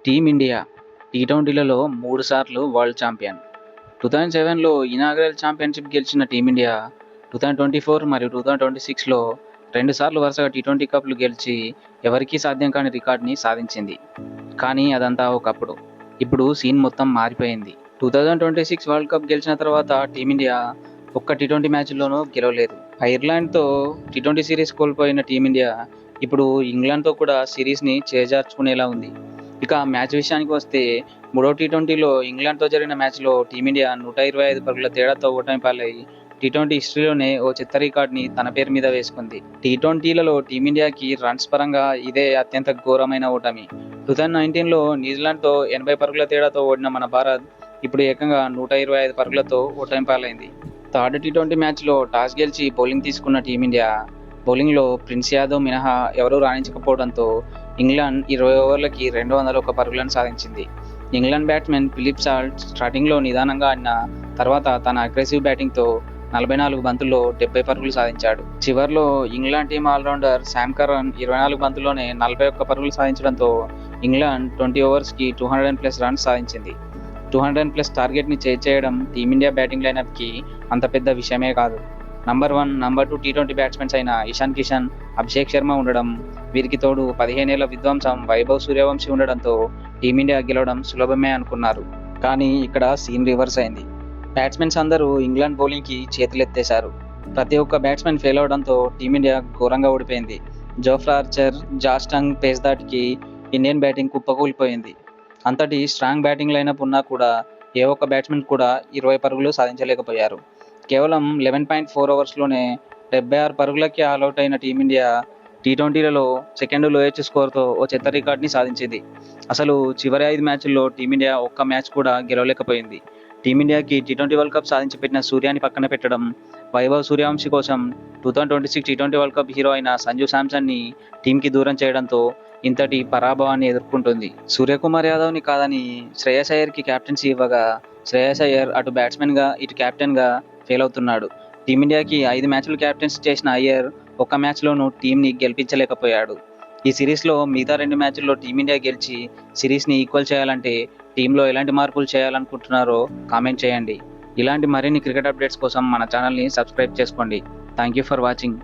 Team India టీ20లలో 3 సార్లు world champion. 2007లో inaugural championship గెలిచిన team India 2024 మరియు 2026లో 2 సార్లు వరుసగా టీ20 కప్లు గెలిచి ఎవరికీ సాధ్యం కాని రికార్డుని సాధించింది. కానీ అదంతా ఒకప్పుడు. ఇప్పుడు సీన్ మొత్తం మారిపోయింది. 2026 వరల్డ్ కప్ గెలిచిన తర్వాత టీమిండియా ఒక్క టీ20 మ్యాచ్లోనూ గెలవలేదు. ఐర్లాండ్తో టీ20 సిరీస్ కోల్పోయిన టీమిండియా ఇప్పుడు ఇంగ్లాండ్తో కూడా సిరీస్ని చేజార్చుకునేలా ఉంది. ఇక మ్యాచ్ విషయానికి వస్తే మూడో టీ20లో ఇంగ్లాండ్తో జరిగిన మ్యాచ్లో టీమిండియా 125 పరుగుల తేడాతో ఓటమి పాలై టీ20 హిస్టరీలోనే ఓ చెత్త రికార్డ్ని తన పేరు మీద వేసుకుంది. టీ20లలో టీమిండియాకి రన్స్ పరంగా ఇదే అత్యంత ఘోరమైన ఓటమి. 2019లో న్యూజిలాండ్తో 80 పరుగుల తేడాతో ఓడిన మన భారత్ ఇప్పుడు ఏకంగా 125 పరుగులతో ఓటమి పాలైంది. థర్డ్ టీ20 మ్యాచ్లో టాస్ గెలిచి బౌలింగ్ తీసుకున్న టీమిండియా బౌలింగ్లో ప్రిన్స్ యాదవ్ మినహా ఎవరూ రాణించకపోవడంతో ఇంగ్లాండ్ 20 ఓవర్లకి 201 పరుగులను సాధించింది. ఇంగ్లాండ్ బ్యాట్స్మెన్ ఫిలిప్ సాల్ట్ స్టార్టింగ్లో నిదానంగా ఆడిన తర్వాత తన అగ్రెసివ్ బ్యాటింగ్తో 44 బంతుల్లో 70 పరుగులు సాధించాడు. చివర్లో England team allrounder Sam Curran 24 బంతుల్లోనే 41 పరుగులు సాధించడంతో ఇంగ్లాండ్ 20 ఓవర్స్కి 200+ రన్స్ సాధించింది. 200+ టార్గెట్ని చేయడం టీమిండియా బ్యాటింగ్ లైనప్కి అంత పెద్ద విషయమే కాదు. నంబర్ 1, నంబర్ 2 టీ20 బ్యాట్స్మెన్స్ అయిన ఇషాన్ కిషన్, అభిషేక్ శర్మ ఉండడం, వీరికి తోడు 15 ఏళ్ల విధ్వంసం వైభవ్ సూర్యవంశీ ఉండడంతో టీమిండియా గెలవడం సులభమే అనుకున్నారు. కానీ ఇక్కడ సీన్ రివర్స్ అయింది. బ్యాట్స్మెన్స్ అందరూ ఇంగ్లాండ్ బౌలింగ్కి చేతులెత్తేశారు. ప్రతి ఒక్క బ్యాట్స్మెన్ ఫెయిల్ అవడంతో టీమిండియా ఘోరంగా ఓడిపోయింది. Jofra Archer, Josh Tongue pace దాటికి ఇండియన్ బ్యాటింగ్ కుప్పకూలిపోయింది. అంతటి స్ట్రాంగ్ బ్యాటింగ్ లైనప్ ఉన్నా కూడా ఏ ఒక్క బ్యాట్స్మెన్ కూడా 20 పరుగులు సాధించలేకపోయారు. కేవలం 11.4 ఓవర్స్లోనే 76 పరుగులకి ఆల్అవుట్ అయిన టీమిండియా టీ20లలో సెకండ్ లోయెస్ట్ స్కోర్తో ఓ చెత్త రికార్డ్ని సాధించింది. అసలు చివరి 5 మ్యాచ్ల్లో టీమిండియా ఒక్క మ్యాచ్ కూడా గెలవలేకపోయింది. టీమిండియాకి టీ20 వరల్డ్ కప్ సాధించి పెట్టిన సూర్యాని పక్కన పెట్టడం, వైభవ్ సూర్యవంశీ కోసం 2026 టీ20 వరల్డ్ కప్ హీరో అయిన సంజు శాంసన్ని టీంకి దూరం చేయడంతో ఇంతటి పరాభవాన్ని ఎదుర్కొంటుంది. సూర్యకుమార్ యాదవ్ని కాదని శ్రేయస్ అయ్యర్కి క్యాప్టెన్సీ ఇవ్వగా శ్రేయస్ అయ్యర్ అటు బ్యాట్స్మెన్గా ఇటు కెప్టెన్గా ఫెయిల్ అవుతున్నాడు. టీమిండియాకి 5 మ్యాచ్లు క్యాప్టెన్సీ చేసిన అయ్యర్ ఒక్క మ్యాచ్లోనూ టీంని గెలిపించలేకపోయాడు. ఈ సిరీస్లో మిగతా 2 మ్యాచ్ల్లో టీమిండియా గెలిచి సిరీస్ని ఈక్వల్ చేయాలంటే టీంలో ఎలాంటి మార్పులు చేయాలనుకుంటున్నారో కామెంట్ చేయండి. ఇలాంటి మరిన్ని క్రికెట్ అప్డేట్స్ కోసం మన ఛానల్ని సబ్స్క్రైబ్ చేసుకోండి. Thank you for watching.